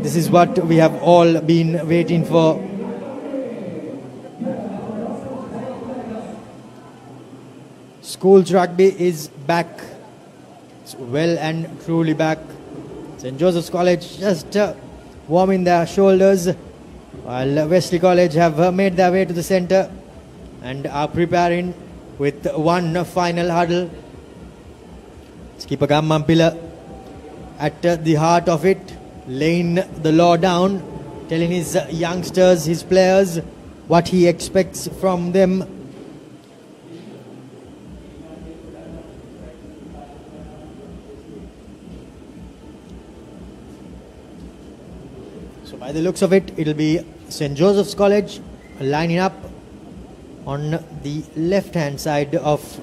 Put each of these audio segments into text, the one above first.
This is what we have all been waiting for. Schools rugby is back. It's well and truly back. St. Joseph's College just warming their shoulders, while Wesley College have made their way to the centre and are preparing with one final huddle. Skipper Gammampila at the heart of it, laying the law down, telling his youngsters, his players, what he expects from them. So by the looks of it, it'll be St. Joseph's College lining up on the left-hand side of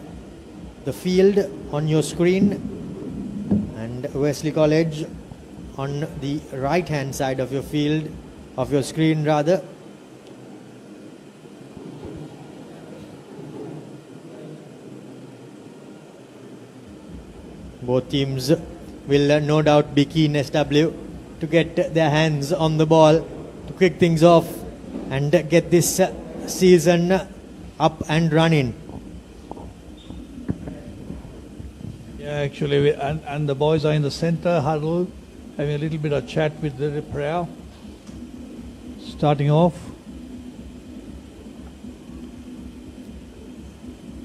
the field on your screen, and Wesley College on the right-hand side of your field, of your screen rather. Both teams will no doubt be keen, SW, to get their hands on the ball, to kick things off and get this season up and running. Yeah, actually, and the boys are in the center huddle, having a little bit of chat with the prayer. Starting off.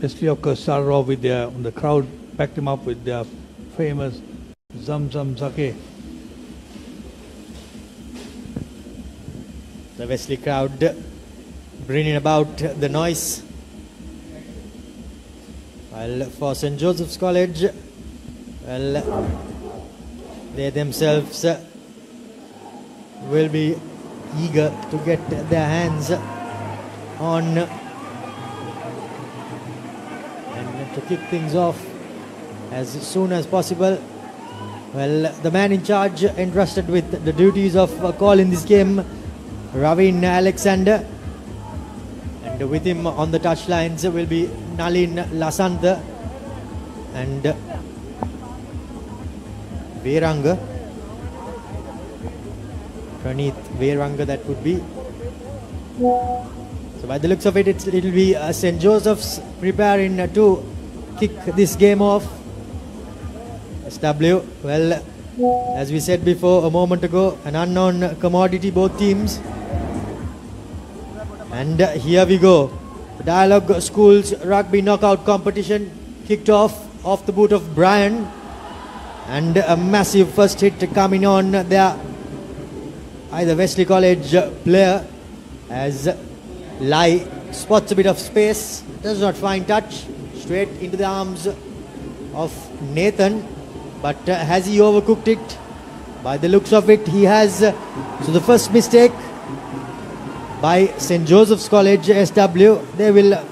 Wesley, of course, started off with the crowd backed them up with their famous Zam Zam Zake. The Wesley crowd bringing about the noise, while for St. Joseph's College, well, they themselves will be eager to get their hands on and to kick things off as soon as possible. Well, the man in charge entrusted with the duties of calling this game, Ravin Alexander, and with him on the touchlines will be Nalin Lasantha and Veranga, Praneeth Veranga, that would be. So by the looks of it, it'll be St. Joseph's preparing to kick this game off. SW, well, as we said before a moment ago, an unknown commodity, both teams. And here we go. The Dialogue Schools Rugby Knockout Competition kicked off the boot of Brian. And a massive first hit coming on there. Either Wesley College player as Lai spots a bit of space, does not find touch, straight into the arms of Nathan. But has he overcooked it? By the looks of it, he has. So the first mistake by St. Joseph's College SW, they will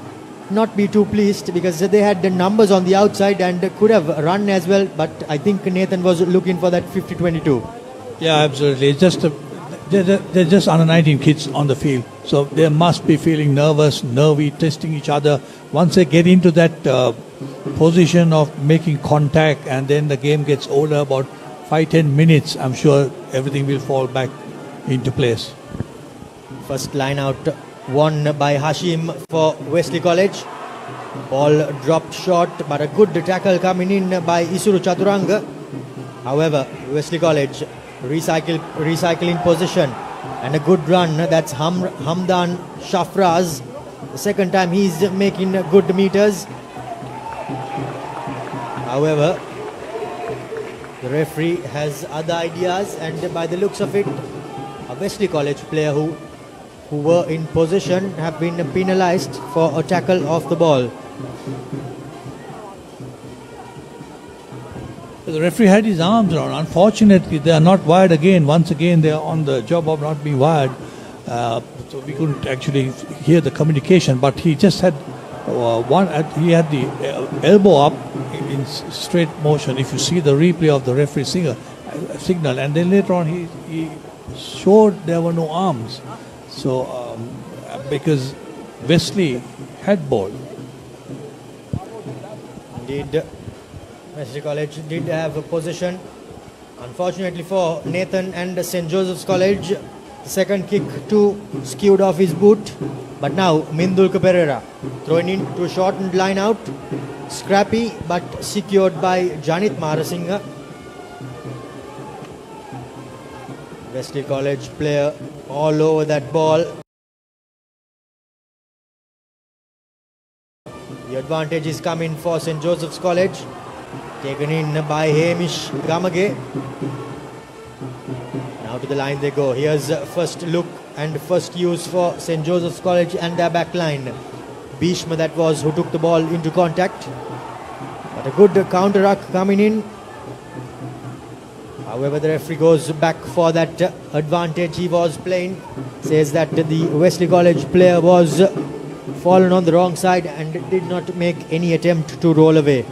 not be too pleased because they had the numbers on the outside and could have run as well, but I think Nathan was looking for that 50-22. Yeah, absolutely. It's just they're just under 19 kids on the field, so they must be feeling nervous, nervy, testing each other. Once they get into that position of making contact and then the game gets older, about 5-10 minutes, I'm sure everything will fall back into place. First line out won by Hashim for Wesley College. Ball dropped short, but a good tackle coming in by Isuru Chaturanga. However, Wesley College recycling position and a good run. That's Hamdan Shafraz. The second time he's making good meters. However, the referee has other ideas, and by the looks of it, a Wesley College player who were in possession have been penalized for a tackle off the ball. The referee had his arms around. Unfortunately, they are not wired again. Once again, they are on the job of not being wired. So we couldn't actually hear the communication, but he just had he had the elbow up in straight motion. If you see the replay of the referee signal, and then later on he showed there were no arms. So because Wesley had ball. Indeed, Wesley College did have a possession Unfortunately for Nathan and St. Joseph's College, the second kick too skewed off his boot. But now Mindulka Pereira throwing in to a shortened line out. Scrappy but secured by Janit Marasinghe. Wesley College player all over that ball. The advantage is coming for St. Joseph's College. Taken in by Hamish Gamage. Now to the line they go. Here's first look and first use for St. Joseph's College and their back line. Bhishma that was who took the ball into contact. But a good counter-ruck coming in. However, the referee goes back for that advantage he was playing. Says that the Wesley College player was fallen on the wrong side and did not make any attempt to roll away.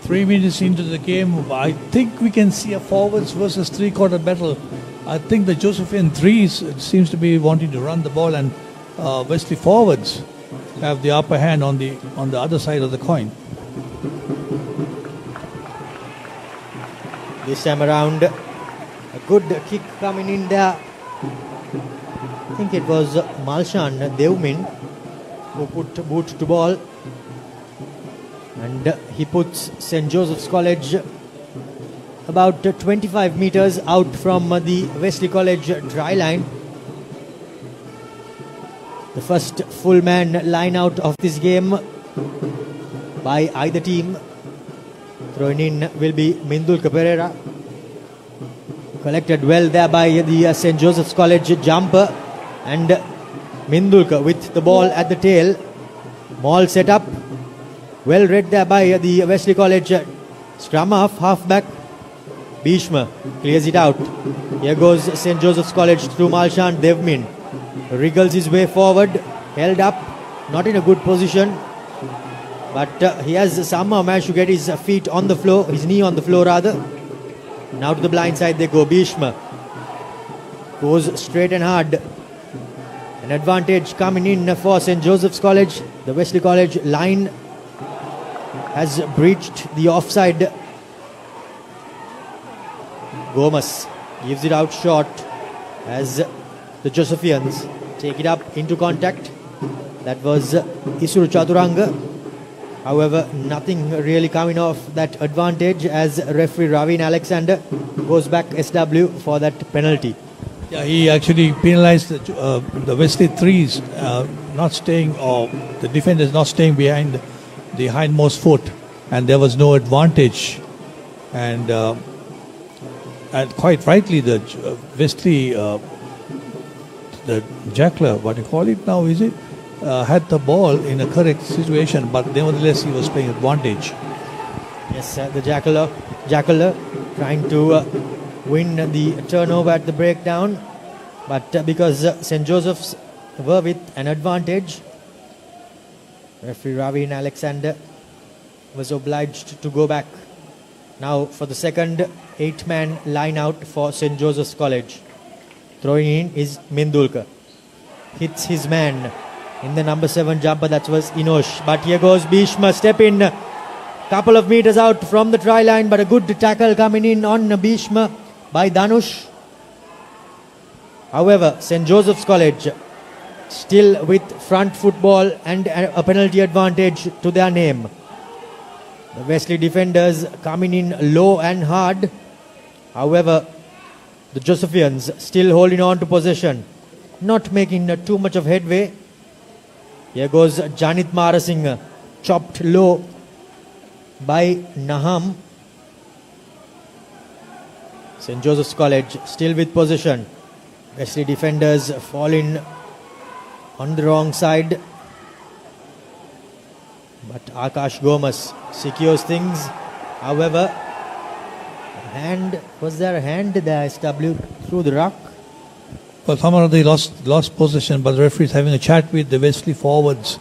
3 minutes into the game, I think we can see a forwards versus three-quarter battle. I think the Josephian threes seems to be wanting to run the ball, and Wesley forwards have the upper hand on the other side of the coin. This time around, a good kick coming in there. I think it was Malshan Devmin who put boot to ball. And he puts St. Joseph's College about 25 meters out from the Wesley College try line. The first full man line out of this game by either team. Throwing in will be Mindulka Pereira. Collected well there by the St. Joseph's College jumper. And Mindulka with the ball at the tail. Maul set up. Well read there by the Wesley College scrum halfback. Bhishma clears it out. Here goes St. Joseph's College through Malshan Devmin. Wriggles his way forward. Held up. Not in a good position. But he has somehow managed to get his feet on the floor. His knee on the floor rather. Now to the blind side they go. Bhishma goes straight and hard. An advantage coming in for St. Joseph's College. The Wesley College line has breached the offside. Gomes gives it out short as the Josephians take it up into contact. That was Isuru Chaturanga. However, nothing really coming off that advantage as referee Ravin Alexander goes back SW for that penalty. Yeah, he actually penalized the Wesley threes not staying, or the defenders not staying behind the hindmost foot, and there was no advantage. And quite rightly, the Wesley, the Jackler, what do you call it now, is it? Had the ball in a correct situation, but nevertheless he was playing advantage. Yes, the Jackler trying to win the turnover at the breakdown, but because St. Joseph's were with an advantage, referee Ravin Alexander was obliged to go back. Now for the second 8-man line out for St. Joseph's College. Throwing in is Mindulka. Hits his man in the number 7 jumper, that was Inosh. But here goes Bhishma, step in, couple of meters out from the try line, but a good tackle coming in on Bhishma by Dhanush. However, St. Joseph's College still with front football and a penalty advantage to their name. The Wesley defenders coming in low and hard. However, the Josephians still holding on to possession, not making too much of headway. Here goes Janit Marasinghe, chopped low by Naham. St. Joseph's College still with possession. Wesley defenders falling on the wrong side. But Akash Gomes secures things. However, was there a hand there SW through the ruck? Well, somehow they lost possession, but the referee is having a chat with the Wesley forwards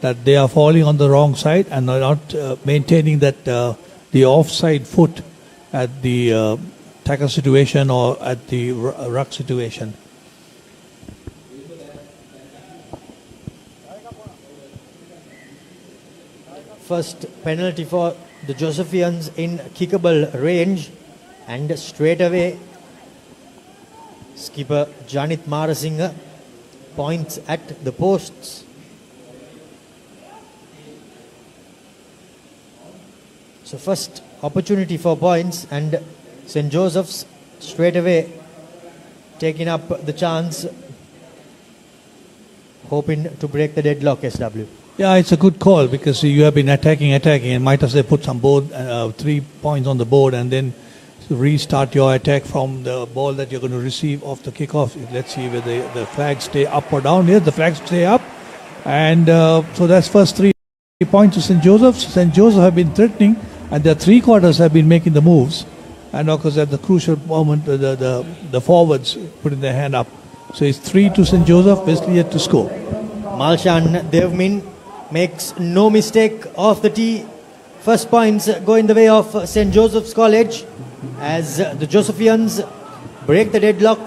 that they are falling on the wrong side and are not maintaining that the offside foot at the tackle situation or at the ruck situation. First penalty for the Josephians in kickable range, and straight away skipper Janit Marasinghe points at the posts. So first opportunity for points, and St. Joseph's straight away taking up the chance, hoping to break the deadlock, SW. Yeah, it's a good call because you have been attacking and might as well put some board, 3 points on the board and then restart your attack from the ball that you're going to receive off the kickoff. Let's see whether the flags stay up or down. Yes, the flags stay up. And so that's first 3 points to St. Joseph's. St. Joseph have been threatening, and their 3 quarters have been making the moves. And of course, at the crucial moment, the forwards putting their hand up. So it's 3 to St. Joseph, Wesley yet to score. Malshan Devmin makes no mistake off the tee. First points go in the way of St. Joseph's College as the Josephians break the deadlock.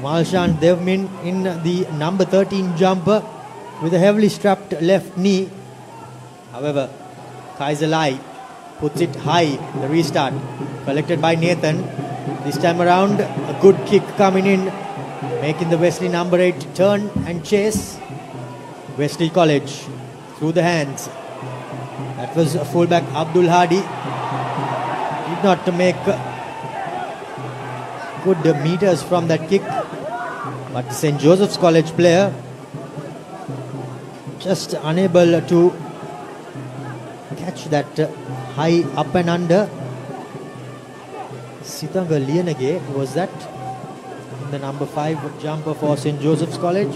Malshan Devmin in the number 13 jumper with a heavily strapped left knee. However, Kaiser Lai puts it high. The restart collected by Nathan. This time around, a good kick coming in, making the Wesley number 8 turn and chase. Wesley College through the hands. That was fullback Abdul Hadi. Did not make good meters from that kick, but the St. Joseph's College player just unable to catch that high up and under. Sitanga Lianage was that, in the number 5 jumper for St. Joseph's College.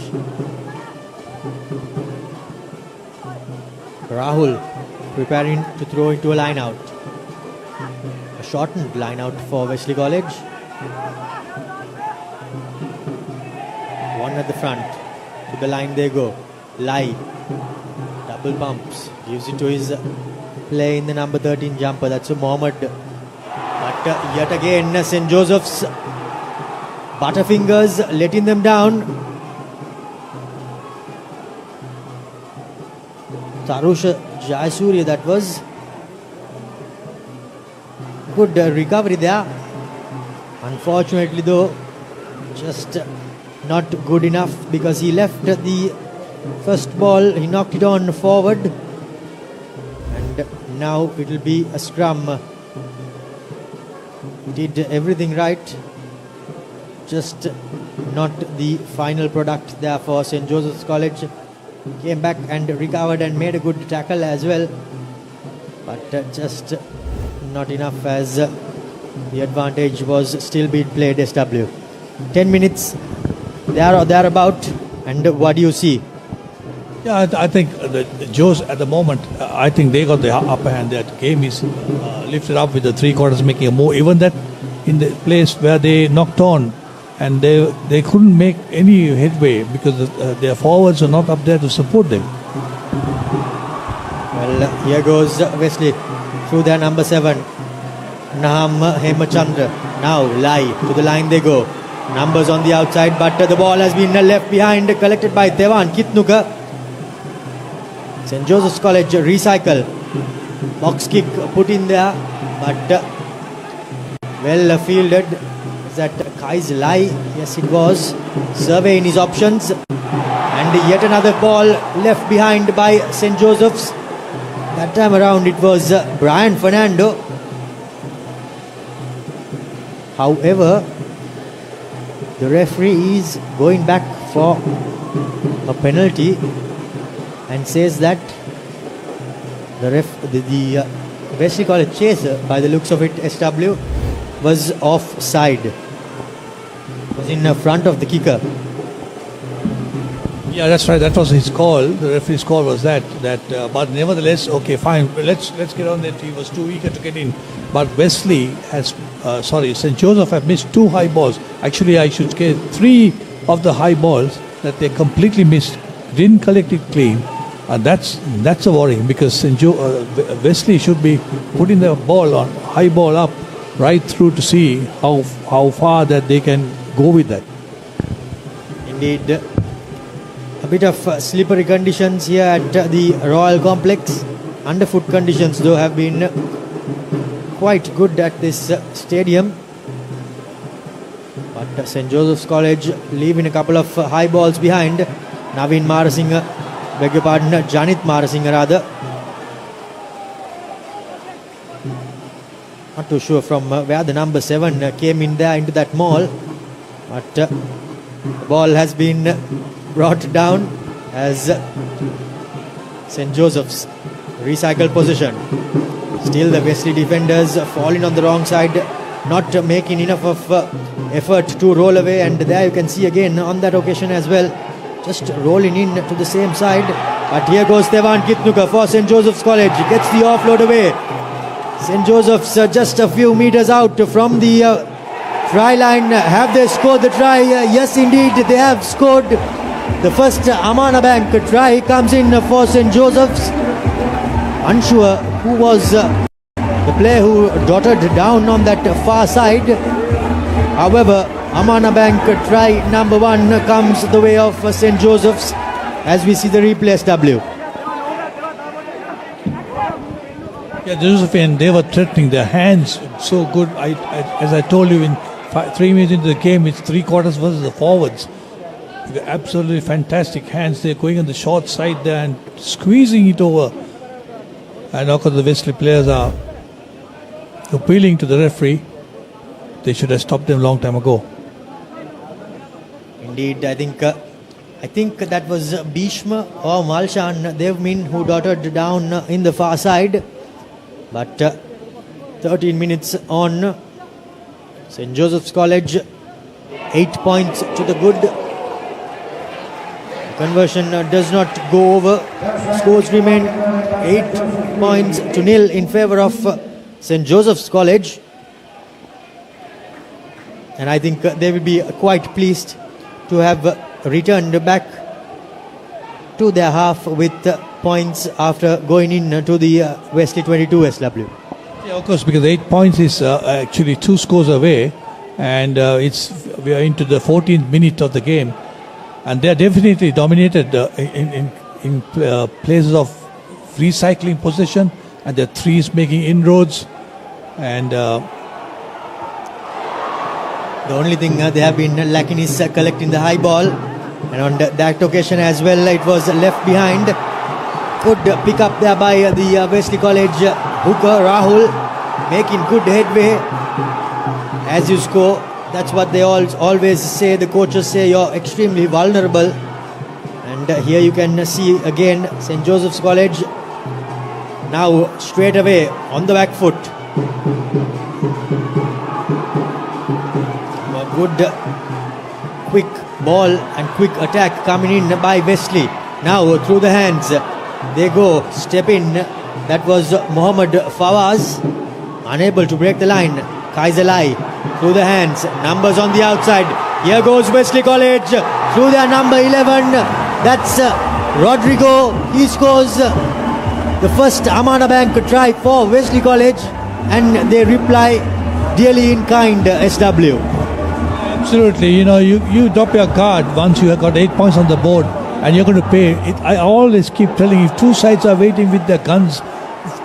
Rahul preparing to throw into a line out. A shortened line out for Wesley College. One at the front. To the line they go. Lai. Double pumps. Gives it to his play in the number 13 jumper. That's a Mohammed. But yet again St. Joseph's butterfingers letting them down. Tarusha Jayasuriya, that was good recovery there. Unfortunately though, just not good enough because he left the first ball, he knocked it on forward, and now it will be a scrum. Did everything right, just not the final product there for St. Joseph's College. Came back and recovered and made a good tackle as well, but just not enough as the advantage was still being played. SW 10 minutes there or thereabout, and what do you see? Yeah, I think the Joes at the moment, I think they got the upper hand. That game is lifted up with the 3 quarters making a move. Even that in the place where they knocked on, and they couldn't make any headway because their forwards are not up there to support them. Well, here goes Wesley through their number 7, Naham Hemachandra. Now Lai, to the line they go. Numbers on the outside, but the ball has been left behind, collected by Devan Kitnuka. St. Joseph's College recycle. Box kick put in there, but well fielded. Is that Kai's Lai? Yes, it was. Surveying his options. And yet another ball left behind by St. Joseph's. That time around it was Brian Fernando. However, the referee is going back for a penalty and says that the Wesley College chaser, by the looks of it, SW, was offside. Was in front of the kicker. Yeah, that's right. That was his call. The referee's call was that. But nevertheless, okay, fine. Let's get on that. He was too eager to get in. But Wesley has, St. Joseph have missed 2 high balls. Actually, I should say 3 of the high balls that they completely missed. Didn't collect it clean. And that's a worry because Wesley should be putting the ball on, high ball up, right through to see how far that they can go with that. Indeed, a bit of slippery conditions here at the Royal Complex. underfoot conditions though have been quite good at this stadium. But St. Joseph's College leaving a couple of high balls behind. Naveen Marasinghe, beg your pardon, Janit Marasinghe rather. Not too sure from where the number 7 came in there into that maul. But the ball has been brought down as St. Joseph's recycle possession. Still the Wesley defenders falling on the wrong side, not making enough of effort to roll away, and there you can see again on that occasion as well, just rolling in to the same side. But here goes Devan Kitnuka for St. Joseph's College, gets the offload away. St. Joseph's just a few meters out from the try line. Have they scored the try? Yes indeed, they have scored. The first Amana Bank try comes in for St. Joseph's. Unsure who was the player who dotted down on that far side. However, Amana Bank try number 1 comes the way of St. Joseph's as we see the replay SW. Yeah, Josephine, they were threatening, their hands so good. As I told you, in 3 minutes into the game, it's 3/4 versus the forwards. Absolutely fantastic hands. They're going on the short side there and squeezing it over. And of course the Wesley players are appealing to the referee. They should have stopped them a long time ago. Indeed, I think that was Bhishma or Malshan Devmin who dotted down in the far side. But 13 minutes on, St. Joseph's College 8 points to the good. Conversion does not go over. Scores remain 8-0 in favour of St. Joseph's College. And I think they will be quite pleased to have returned back to their half with points after going in to the Wesley 22 SW. Yeah, of course, because 8 points is actually 2 scores away, and we are into the 14th minute of the game, and they are definitely dominated in places of recycling possession, and their threes making inroads, and the only thing they have been lacking is collecting the high ball, and on that occasion as well it was left behind. Good pick up there by the Wesley College hooker Rahul, making good headway. As you score, that's what they always say, the coaches say, you're extremely vulnerable. And here you can see again St. Joseph's College now straight away on the back foot. A good quick ball and quick attack coming in by Wesley. Now through the hands they go, step in. That was Mohammad Fawaz, unable to break the line. Kaisalai through the hands, numbers on the outside. Here goes Wesley College through their number 11. That's Rodrigo. He scores the first Amana Bank try for Wesley College, and they reply dearly in kind, SW. absolutely, you drop your card once you have got 8 points on the board, and you're going to pay. I always keep telling you, if two sides are waiting with their guns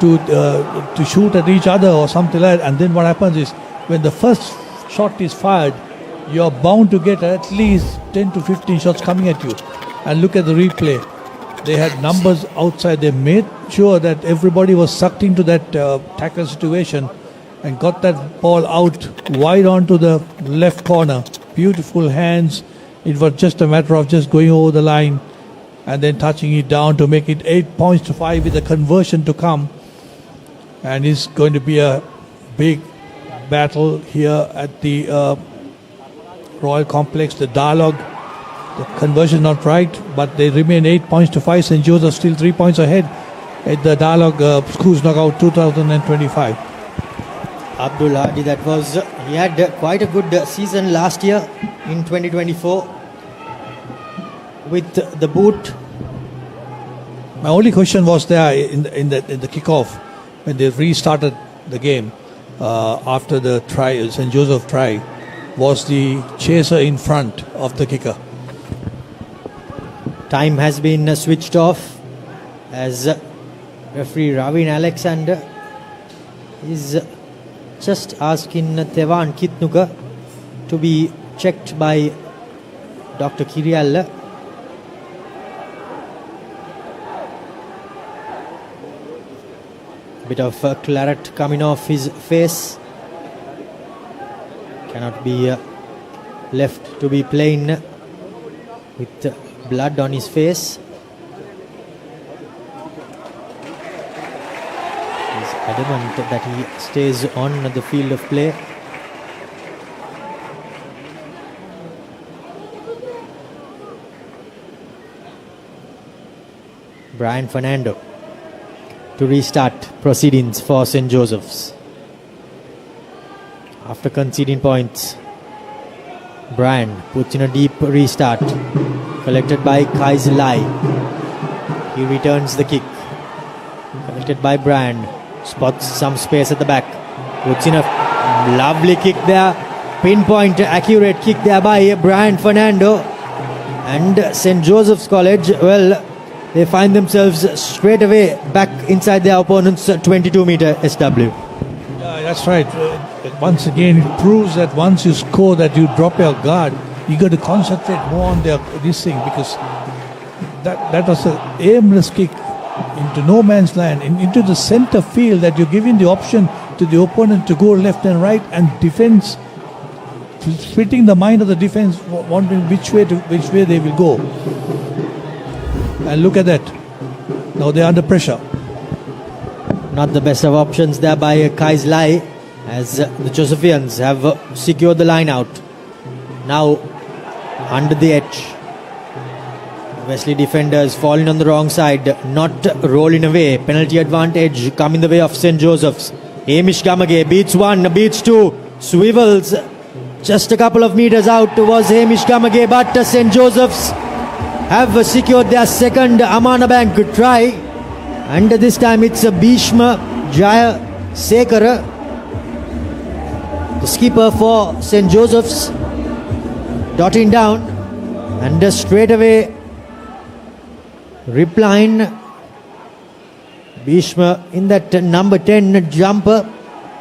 to shoot at each other or something like that, and then what happens is when the first shot is fired, you're bound to get at least 10 to 15 shots coming at you. And look at the replay. They had numbers outside. They made sure that everybody was sucked into that tackle situation and got that ball out wide onto the left corner. Beautiful hands. It was just a matter of just going over the line and then touching it down to make it 8 points to 5 with a conversion to come. And it's going to be a big battle here at the Royal Complex. The dialogue, the conversion not right, but they remain 8 points to 5. St. Joseph still 3 points ahead at the dialogue Schools Knockout 2025. Abdul Hadi, that was, he had quite a good season last year in 2024 with the boot. My only question was there in the kickoff when they restarted the game after the try, St. Joseph try, was the chaser in front of the kicker. Time has been switched off as Referee Ravin Alexander is just asking Tevan Kitnuka to be checked by Dr. Kirialla. Bit of claret coming off his face. Cannot be left to be plain with blood on his face. He's adamant that he stays on the field of play. Brian Fernando to restart proceedings for St. Joseph's. After conceding points, Brian puts in a deep restart, collected by Kais Lai. He returns the kick, collected by Brian, spots some space at the back, puts in a lovely kick there, pinpoint accurate kick there by Brian Fernando. And St. Joseph's College, well, they find themselves straight away back inside their opponent's 22-meter SW. Yeah, that's right. Once again, it proves that once you score, that you drop your guard. You got to concentrate more on this thing, because that was an aimless kick into no man's land, into the center field, that you're giving the option to the opponent to go left and right, and defense splitting the mind of the defense, wondering which way they will go. And look at that. Now they're under pressure. Not the best of options there by Kais Lai, as the Josephians have secured the line out. Now under the edge. Wesley defenders falling on the wrong side, not rolling away. Penalty advantage come in the way of St. Joseph's. Hamish Gamage beats one, beats two, swivels just a couple of meters out was Hamish Gamage, but St. Joseph's have secured their second Amana Bank try, and this time it's Bhishma Jaya Sekara, the skipper for St. Joseph's, dotting down, and straight away replying Bhishma in that number 10 jumper.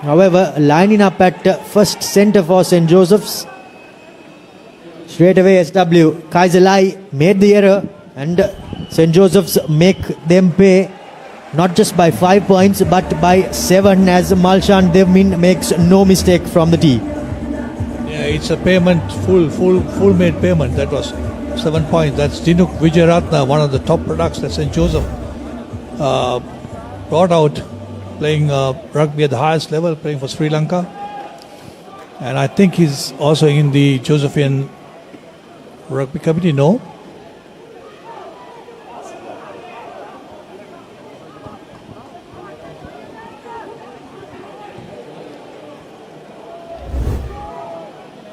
However, lining up at first centre for St. Joseph's. Straight away SW, Kaiser Lai made the error, and St. Joseph's make them pay not just by 5 points but by 7, as Malshan Devmin makes no mistake from the tee. Yeah, it's a payment, full made payment. That was 7 points. That's Dinuk Vijayaratna, one of the top products that St. Joseph brought out, playing rugby at the highest level, playing for Sri Lanka. And I think he's also in the Josephian Rugby Committee, no?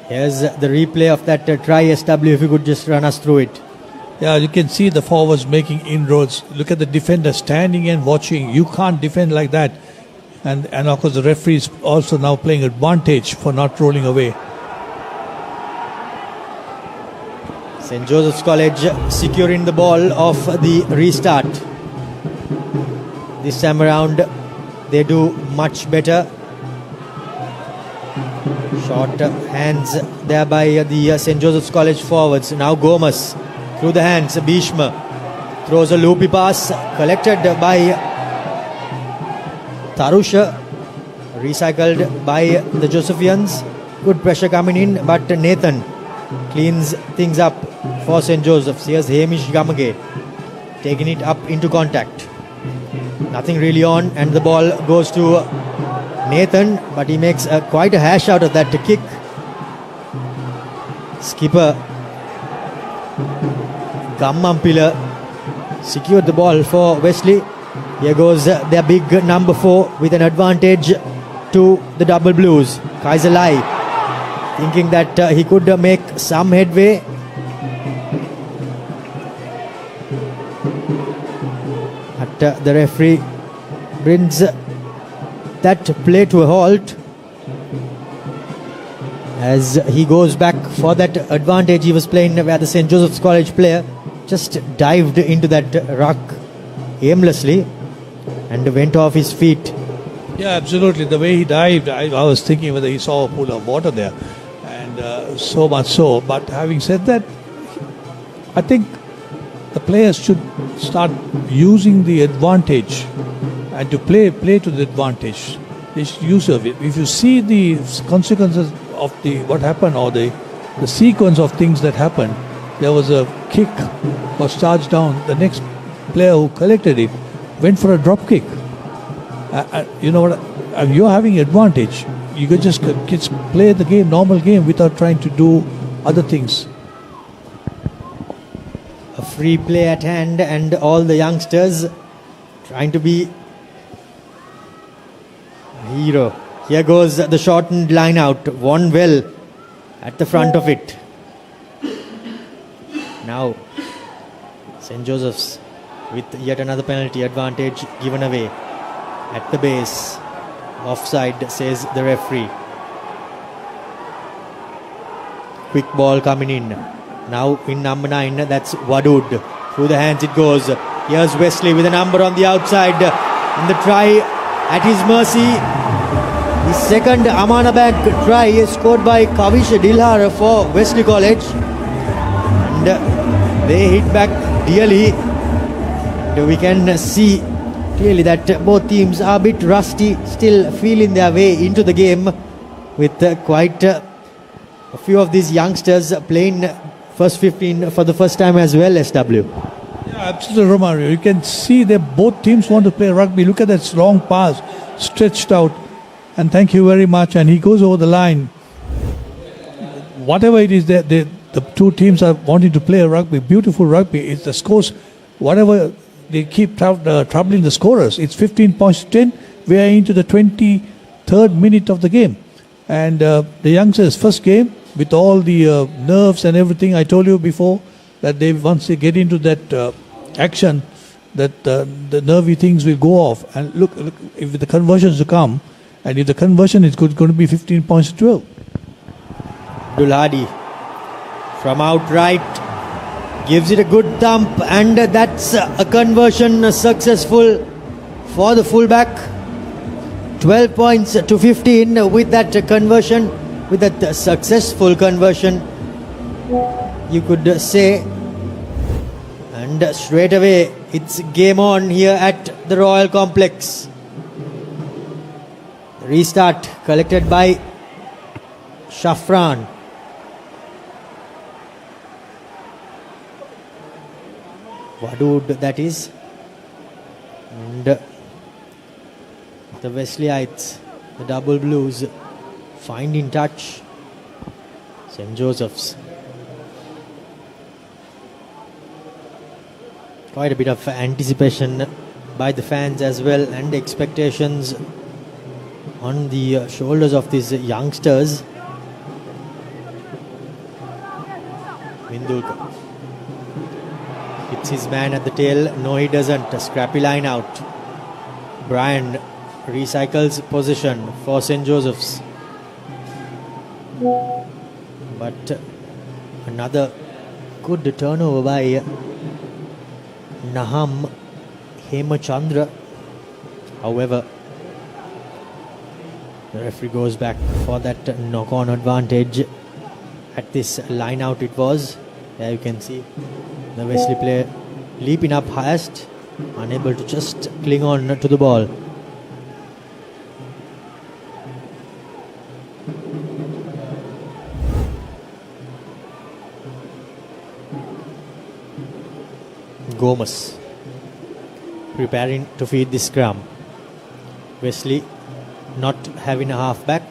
Here's the replay of that try, SW, if you could just run us through it. Yeah, you can see the forwards making inroads. Look at the defender standing and watching. You can't defend like that. And of course the referee is also now playing advantage for not rolling away. St. Joseph's College securing the ball off the restart. This time around they do much better. Short hands there by the St. Joseph's College forwards. Now Gomes through the hands. Bhishma throws a loopy pass, collected by Tarusha, recycled by the Josephians. Good pressure coming in, but Nathan cleans things up for St. Joseph's. Here's Hamish Gamage taking it up into contact. Nothing really on, and the ball goes to Nathan, but he makes quite a hash out of that kick. Skipper Gammampila secured the ball for Wesley. Here goes their big number 4 with an advantage to the Double Blues. Kaiser Lai thinking that he could make some headway. But the referee brings that play to a halt as he goes back for that advantage he was playing, where the St. Joseph's College player just dived into that ruck aimlessly, and went off his feet. Yeah, absolutely. The way he dived, I was thinking whether he saw a pool of water there. And so much so. But having said that, I think the players should start using the advantage and to play to the advantage. They should use of it. If you see the consequences of what happened, or the sequence of things that happened, there was a kick, was charged down. The next player who collected it went for a drop kick. You know what? You're having advantage. You could just play the game, normal game, without trying to do other things. A free play at hand, and all the youngsters trying to be a hero. Here goes the shortened line out. Won well at the front of it. Now St. Joseph's with yet another penalty, advantage given away at the base. Offside, says the referee. Quick ball coming in. Now in number 9, that's Wadud. Through the hands it goes. Here's Wesley with a number on the outside. And the try at his mercy. The second Amanabank try is scored by Kavish Dilhar for Wesley College. And they hit back dearly. And we can see clearly that both teams are a bit rusty, still feeling their way into the game, with quite a few of these youngsters playing first 15 for the first time as well, SW. Yeah, absolutely, Romario. You can see that both teams want to play rugby. Look at that long pass, stretched out. And thank you very much. And he goes over the line. Whatever it is that the two teams are wanting to play rugby, beautiful rugby. It's the scores, whatever they keep troubling the scorers. It's 15 points to 10. We are into the 23rd minute of the game. And the youngsters' first game, with all the nerves and everything, I told you before that once they get into that action, that the nervy things will go off. And look, if the conversions to come, and if the conversion is going to be 15 points to 12. Dulhadi from outright gives it a good thump, and that's a conversion successful for the fullback. 12 points to 15 with that conversion, with that successful conversion, you could say. And straight away it's game on here at the Royal Complex. Restart collected by Shafran. Wadud, that is. And the Wesleyites, the double blues, find in touch St. Joseph's. Quite a bit of anticipation by the fans as well, and expectations on the shoulders of these youngsters. Mindulkar hits his man at the tail. No, he doesn't. A scrappy line out. Brian recycles possession for St. Joseph's. But another good turnover by Naham Hemachandra. However, the referee goes back for that knock-on advantage. At this line out it was. There you can see the Wesley player leaping up highest, unable to just cling on to the ball. Gomez preparing to feed the scrum. Wesley not having a halfback,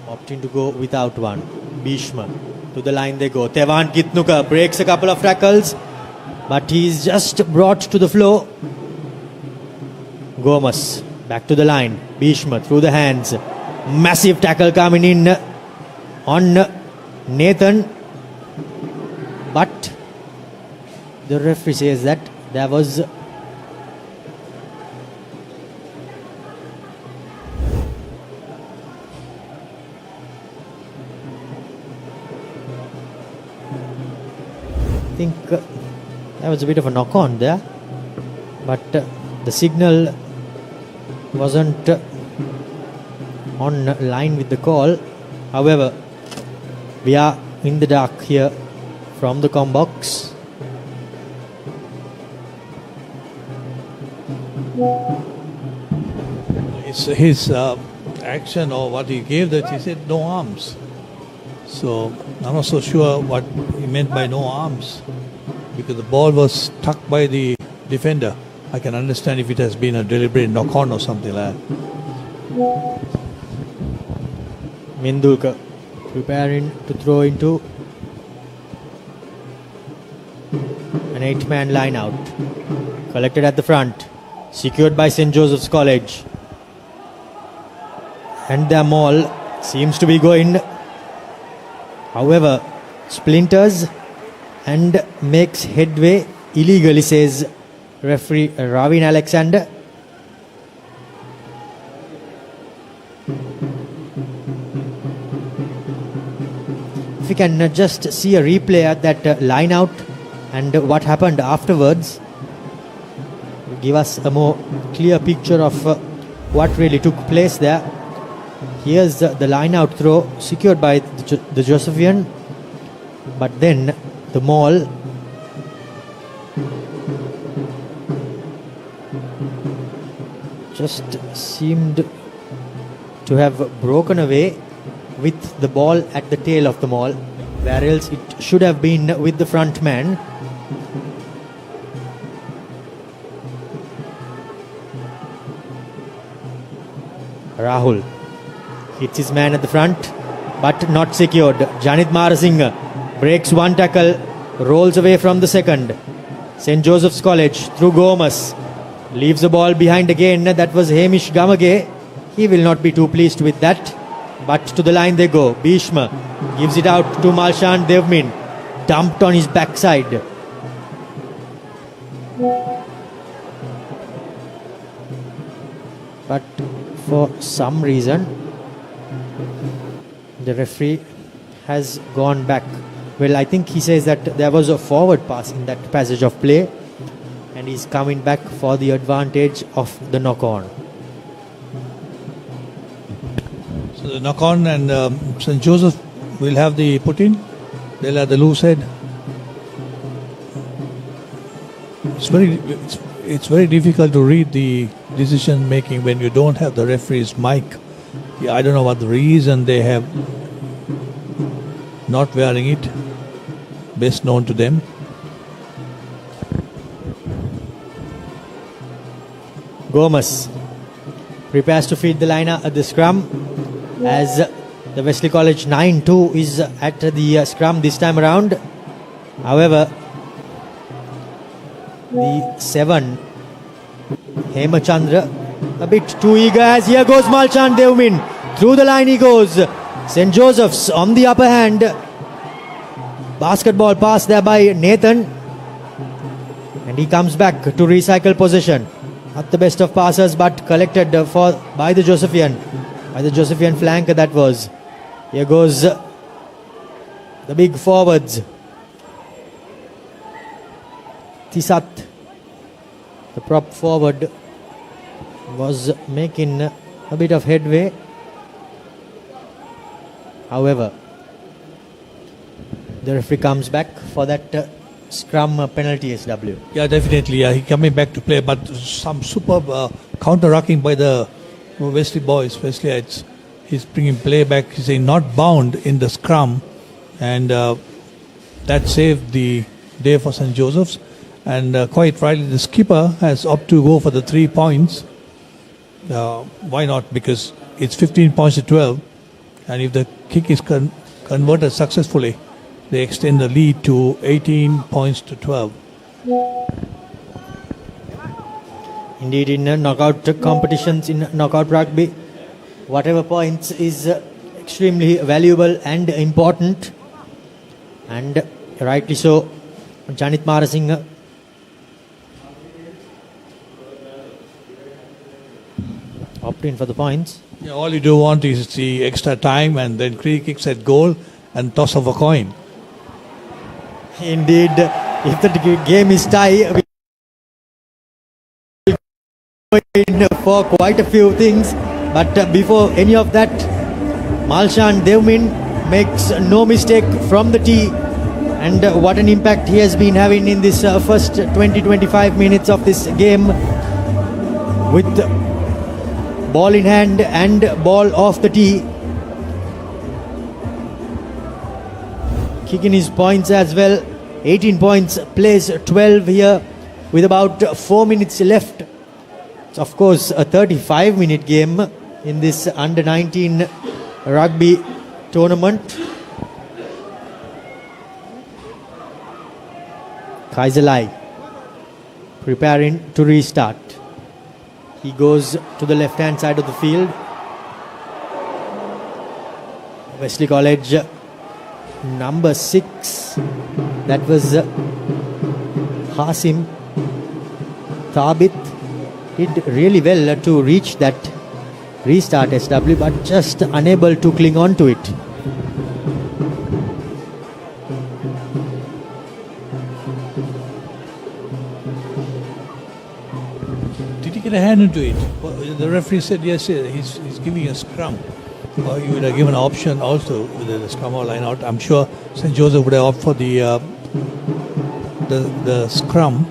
opting to go without one. Bhishma, to the line they go. Tevan Gitnuka breaks a couple of tackles, but he's just brought to the floor. Gomez back to the line. Bhishma through the hands. Massive tackle coming in on Nathan, but the referee says that there was there was a bit of a knock-on there, but the signal wasn't on line with the call. However, we are in the dark here from the comm box. His action or what he gave, that he said no arms. So I'm not so sure what he meant by no arms, because the ball was stuck by the defender. I can understand if it has been a deliberate knock on or something like that. Mendulkar preparing to throw into an 8-man line out. Collected at the front. Secured by St. Joseph's College. And their maul seems to be going, however, splinters and makes headway illegally, says referee Ravin Alexander. If we can just see a replay at that line out and what happened afterwards, give us a more clear picture of what really took place there. Here's the line out throw secured by the Josephian, but then the maul just seemed to have broken away with the ball at the tail of the maul, where else it should have been with the front man. Rahul hits his man at the front, but not secured. Janit Marasinghe breaks one tackle, rolls away from the second. St. Joseph's College through Gomez leaves the ball behind again. That was Hamish Gamage. He will not be too pleased with that, but to the line they go. Bhishma gives it out to Malshan Devmin, dumped on his backside. But for some reason the referee has gone back. Well, I think he says that there was a forward pass in that passage of play, and he's coming back for the advantage of the knock-on. So the knock-on, and St. Joseph will have the put-in. They'll have the loose head. It's very difficult to read the decision making when you don't have the referee's mic. Yeah, I don't know what the reason they have not wearing it. Best known to them. Gomez prepares to feed the liner at the scrum, as the Wesley College 9-2 is at the scrum this time around. However, the 7 Hemachandra a bit too eager, as here goes Malchan Devmin. Through the line he goes. St. Joseph's on the upper hand. Basketball pass there by Nathan, and he comes back to recycle possession. Not the best of passers, but collected by the Josephian flank that was. Here goes the big forwards. Tisat, the prop forward, was making a bit of headway. However, the referee comes back for that scrum penalty, SW. Yeah, definitely. Yeah, he coming back to play, but some superb counter-rucking by the Wesley boys. Wesley, he's bringing play back. He's saying not bound in the scrum, and that saved the day for St. Joseph's. And quite rightly, the skipper has opted to go for the 3 points. Why not? Because it's 15 points to 12, and if the kick is converted successfully, they extend the lead to 18 points to 12. Indeed, in knockout competitions, in knockout rugby, whatever points is extremely valuable and important. And rightly so, Janit Marasinghe opted in for the points. Yeah, all you do want is the extra time and then free kicks at goal and toss of a coin. Indeed, if the game is tie, we will go in for quite a few things. But before any of that, Malshan Devmin makes no mistake from the tee. And what an impact he has been having in this first 20-25 minutes of this game, with ball in hand and ball off the tee. Kicking his points as well. 18 points, plays 12 here with about 4 minutes left. It's of course a 35-minute game in this under-19 rugby tournament. Kaiserlai preparing to restart. He goes to the left-hand side of the field. Wesley College, number 6. That was Hasim Thabit. Did really well to reach that restart SW, but just unable to cling on to it. Did he get a hand into it? Well, the referee said yes, he's giving a scrum. Or you would have given an option also with the scrum or line out. I'm sure St. Joseph would have opted for the scrum.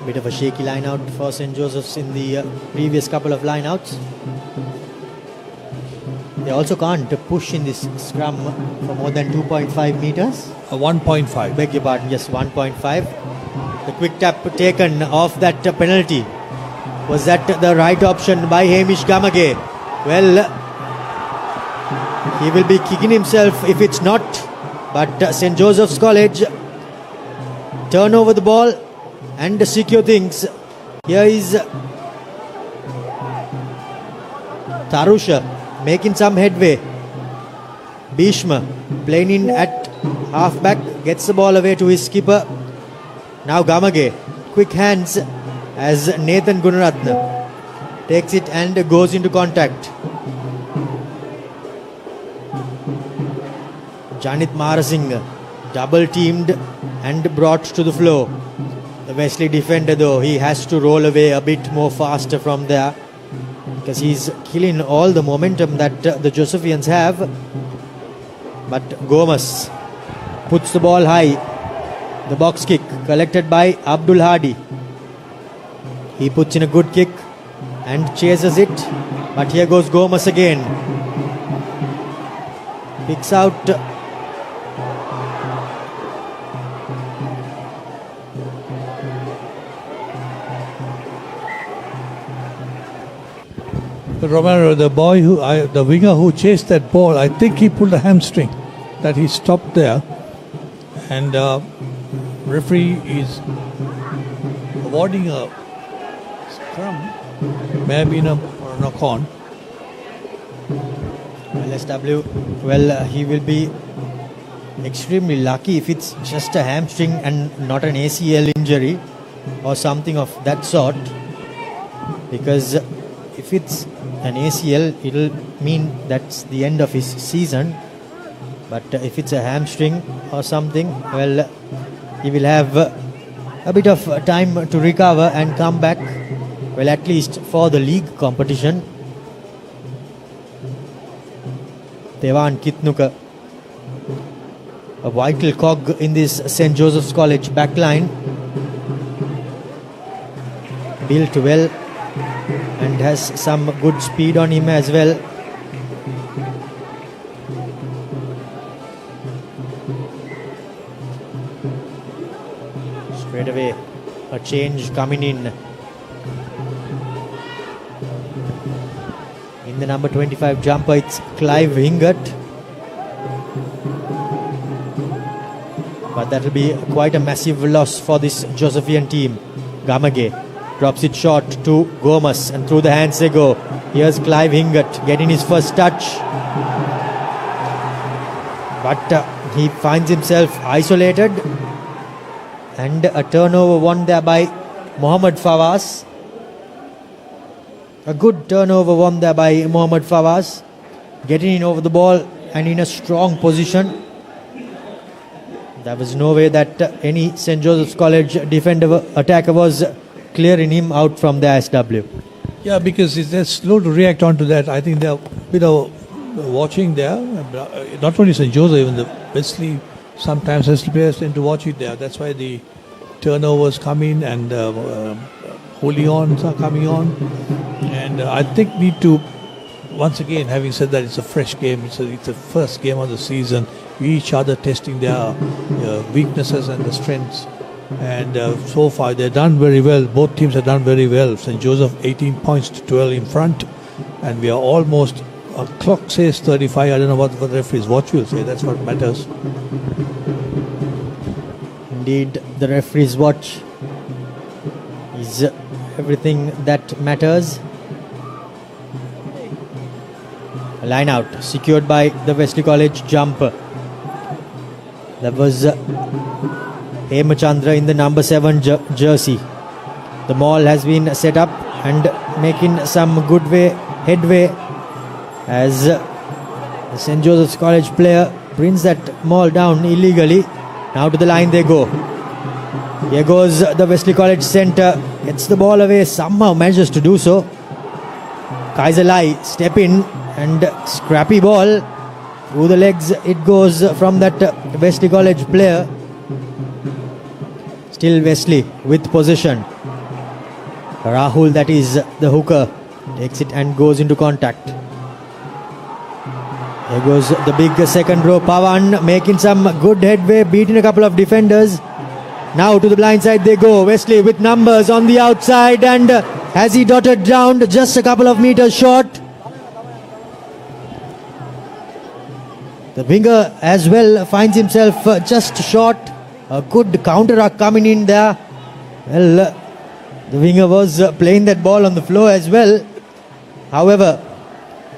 Bit of a shaky line out for St. Joseph's in the previous couple of line outs. They also can't push in this scrum for more than 2.5 meters. 1.5. Beg your pardon, yes, 1.5. The quick tap taken off that penalty. Was that the right option by Hamish Gamage? Well, he will be kicking himself if it's not. But St. Joseph's College turn over the ball and secure things. Here is Tarusha making some headway. Bhishma playing in at halfback, gets the ball away to his skipper. Now Gamage, quick hands as Nathan Gunaratna takes it and goes into contact. Janit Marasinghe double teamed and brought to the floor. The Wesley defender, though, he has to roll away a bit more faster from there, because he's killing all the momentum that the Josephians have. But Gomes puts the ball high. The box kick collected by Abdul Hadi. He puts in a good kick and chases it. But here goes Gomes again. Picks out Romero, the winger who chased that ball, I think he pulled a hamstring, that he stopped there, and referee is awarding a scrum, may have been a knock on. LSW, well, he will be extremely lucky if it's just a hamstring and not an ACL injury or something of that sort, because if it's an ACL, it'll mean that's the end of his season. But if it's a hamstring or something, well, he will have a bit of time to recover and come back, well, at least for the league competition. Devan Kitnuka, a vital cog in this St. Joseph's College backline, built well and has some good speed on him as well. Straight away a change coming in the number 25 jumper. It's Clive Hingert, but that will be quite a massive loss for this Josephian team. Gamage drops it short to Gomes, and through the hands they go. Here's Clive Hingert getting his first touch, but he finds himself isolated, and a turnover won there by Mohammad Fawaz. A good turnover won there by Mohammad Fawaz, getting in over the ball and in a strong position. There was no way that any St. Joseph's College defender attacker was clearing him out from the SW. Yeah, because they're slow to react onto that. I think they're a bit of watching there. Not only St. Joseph, even the Wesley, sometimes Wesley players tend to watch it there. That's why the turnovers come in and holy-ons are coming on. And I think need to, once again, having said that, it's a fresh game. It's the first game of the season. Each other testing their weaknesses and the strengths. And so far they've done very well. Both teams have done very well. St. Joseph 18 points to 12 in front, and we are almost, clock says 35. I don't know what the referee's watch will say. That's what matters. Indeed, the referee's watch is everything that matters. A line out secured by the Wesley College jumper. That was Hemachandra in the number 7 jersey. The maul has been set up and making some good headway as the St. Joseph's College player brings that maul down illegally. Now to the line they go. Here goes the Wesley College centre. Gets the ball away, somehow manages to do so. Kaiser Lai step in and scrappy ball. Through the legs it goes from that Wesley College player. Still Wesley with possession. Rahul, that is the hooker, takes it and goes into contact. Here goes the big second row. Pawan making some good headway, beating a couple of defenders. Now to the blind side they go. Wesley with numbers on the outside, and has he dotted down just a couple of meters short. The winger as well finds himself just short. A good counter coming in there. Well, the winger was playing that ball on the floor as well. However,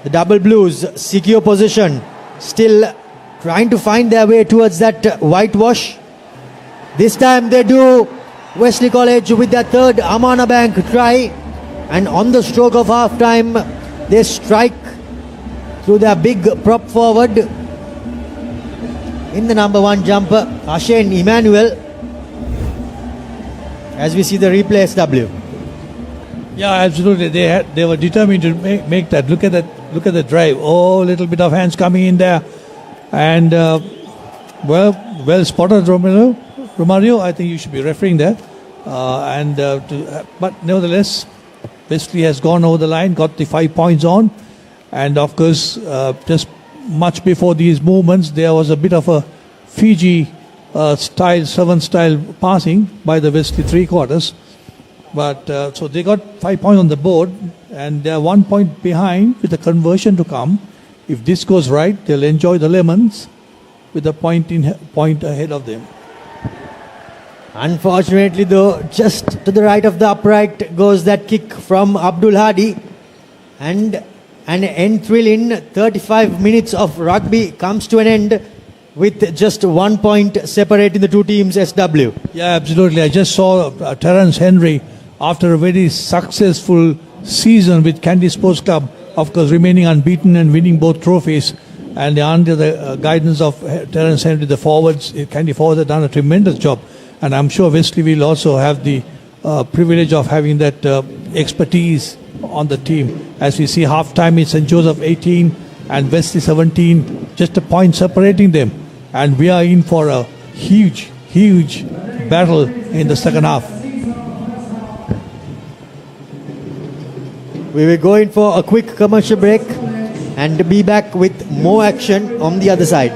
the double blues secure position, still trying to find their way towards that whitewash. This time they do. Wesley College with their third Amana Bank try, and on the stroke of half time they strike through their big prop forward in the number 1 jumper, Ashen Emmanuel, as we see the replay SW. Yeah, absolutely. They were determined to make that. Look at that. Look at the drive. Oh, a little bit of hands coming in there, and well spotted, Romario. I think you should be referring there. But nevertheless, Wesley has gone over the line, got the 5 points on, and of course, just much before these movements, there was a bit of a Fiji style, 7 style passing by the Wesley 3/4. But so they got 5 points on the board, and they're 1 point behind with the conversion to come. If this goes right, they'll enjoy the lemons with a point ahead of them. Unfortunately though, just to the right of the upright goes that kick from Abdul Hadi, and an end thrilling 35 minutes of rugby comes to an end with just 1 point separating the two teams, SW. Yeah, absolutely. I just saw Terence Henry, after a very successful season with Kandy Sports Club, of course remaining unbeaten and winning both trophies, and under the guidance of Terence Henry, the forwards, Kandy forwards have done a tremendous job, and I'm sure Wesley will also have the privilege of having that expertise on the team. As we see half-time, it's St. Joseph 18 and Wesley 17, just a point separating them, and we are in for a huge battle in the second half. We will go in for a quick commercial break and be back with more action on the other side.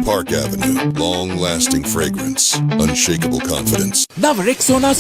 Park Avenue, long-lasting fragrance, unshakable confidence. Now Rexona